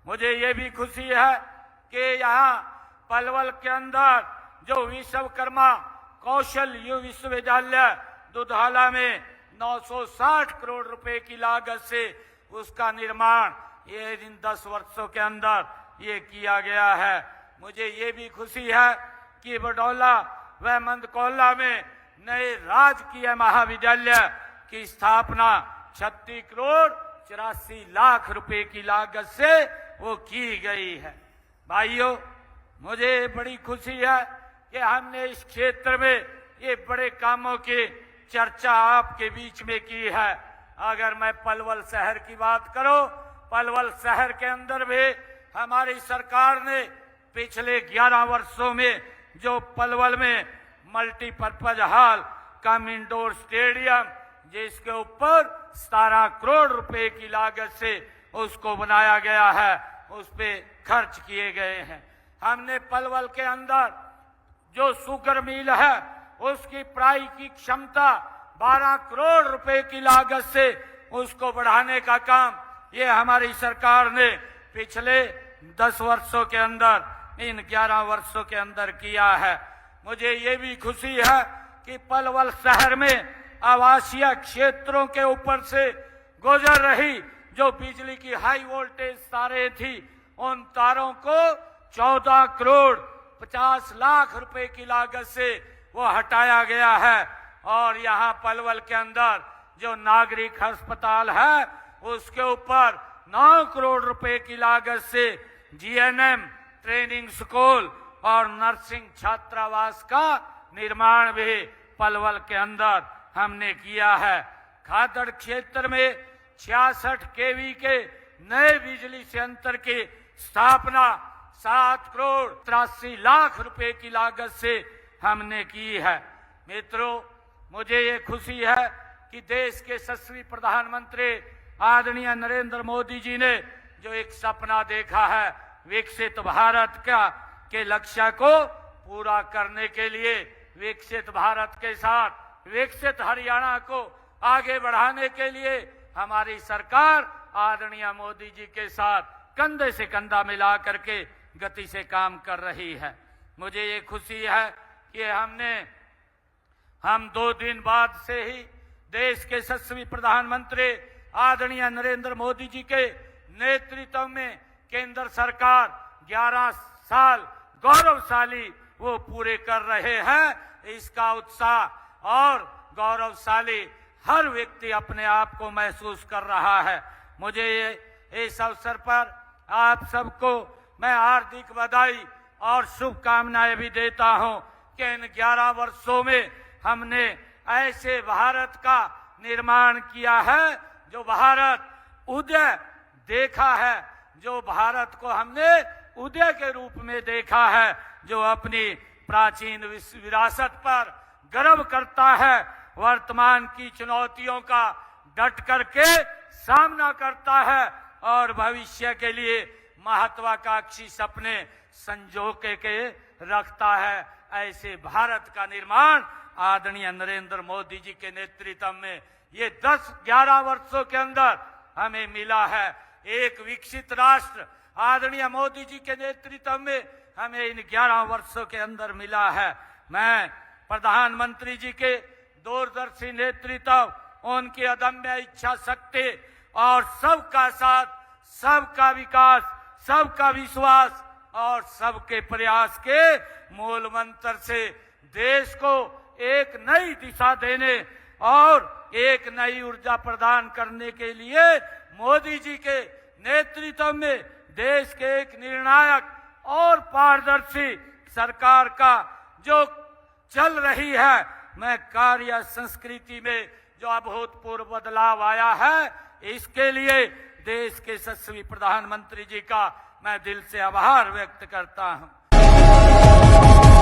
मुझे ये भी खुशी है कि यहाँ पलवल के अंदर जो विश्वकर्मा कौशल युवा विश्वविद्यालय दुधाला में 960 करोड़ रुपए की लागत से उसका निर्माण ये इन 10 वर्षों के अंदर ये किया गया है। मुझे ये भी खुशी है कि बडौला व मंदकौला में नए राजकीय महाविद्यालय की स्थापना 36 करोड़ 84 लाख रुपए की लागत से वो की गई है। भाइयों, मुझे बड़ी खुशी है कि हमने इस क्षेत्र में ये बड़े कामों की चर्चा आपके बीच में की है। अगर मैं पलवल शहर की बात करूं, पलवल शहर के अंदर भी हमारी सरकार ने पिछले 11 वर्षों में जो पलवल में मल्टीपर्पज हॉल कम इंडोर स्टेडियम जिसके ऊपर 17 करोड़ रुपए की लागत से उसको बनाया गया है, उस पे खर्च किए गए हैं। हमने पलवल के अंदर जो शुगर मिल है उसकी प्राई की क्षमता 12 करोड़ रुपए की लागत से उसको बढ़ाने का काम ये हमारी सरकार ने पिछले 10 वर्षों के अंदर इन 11 वर्षों के अंदर किया है। मुझे ये भी खुशी है कि पलवल शहर में आवासीय क्षेत्रों के ऊपर से गुजर रही जो बिजली की हाई वोल्टेज तारें थी, उन तारों को 14 करोड़ 50 लाख रुपए की लागत से वो हटाया गया है। और यहाँ पलवल के अंदर जो नागरिक अस्पताल है उसके ऊपर 9 करोड़ रुपए की लागत से जीएनएम ट्रेनिंग स्कूल और नर्सिंग छात्रावास का निर्माण भी पलवल के अंदर हमने किया है। खादड़ क्षेत्र में 66 केवी के नए बिजली संयंत्र की स्थापना 7 करोड़ 83 लाख रुपए की लागत से हमने की है। मित्रों, मुझे ये खुशी है कि देश के यशस्वी प्रधानमंत्री आदरणीय नरेंद्र मोदी जी ने जो एक सपना देखा है विकसित भारत का के लक्ष्य को पूरा करने के लिए विकसित भारत के साथ विकसित हरियाणा को आगे बढ़ाने के लिए हमारी सरकार आदरणीय मोदी जी के साथ कंधे से कंधा मिला करके गति से काम कर रही है। मुझे ये खुशी है कि हम 2 दिन बाद से ही देश के यशस्वी प्रधानमंत्री आदरणीय नरेंद्र मोदी जी के नेतृत्व में केंद्र सरकार 11 साल गौरवशाली वो पूरे कर रहे हैं। इसका उत्साह और गौरवशाली हर व्यक्ति अपने आप को महसूस कर रहा है। मुझे इस अवसर पर आप सबको मैं हार्दिक बधाई और शुभकामनाएं भी देता हूं कि इन 11 वर्षों में हमने ऐसे भारत का निर्माण किया है जो भारत उदय देखा है, जो भारत को हमने उदय के रूप में देखा है, जो अपनी प्राचीन विरासत पर गर्व करता है, वर्तमान की चुनौतियों का डट करके सामना करता है और भविष्य के लिए महत्वाकांक्षी सपने संजो के रखता है। ऐसे भारत का निर्माण आदरणीय नरेंद्र मोदी जी के नेतृत्व में ये 10-11 वर्षों के अंदर हमें मिला है। एक विकसित राष्ट्र आदरणीय मोदी जी के नेतृत्व में हमें इन 11 वर्षों के अंदर मिला है। मैं प्रधानमंत्री जी के दूरदर्शी नेतृत्व, उनकी अदम्य इच्छा शक्ति और सबका साथ, सबका विकास, सबका विश्वास और सबके प्रयास के मूल मंत्र से देश को एक नई दिशा देने और एक नई ऊर्जा प्रदान करने के लिए मोदी जी के नेतृत्व में देश के एक निर्णायक और पारदर्शी सरकार का जो चल रही है, मैं कार्य संस्कृति में जो अभूतपूर्व बदलाव आया है, इसके लिए देश के यशस्वी प्रधानमंत्री जी का मैं दिल से आभार व्यक्त करता हूं।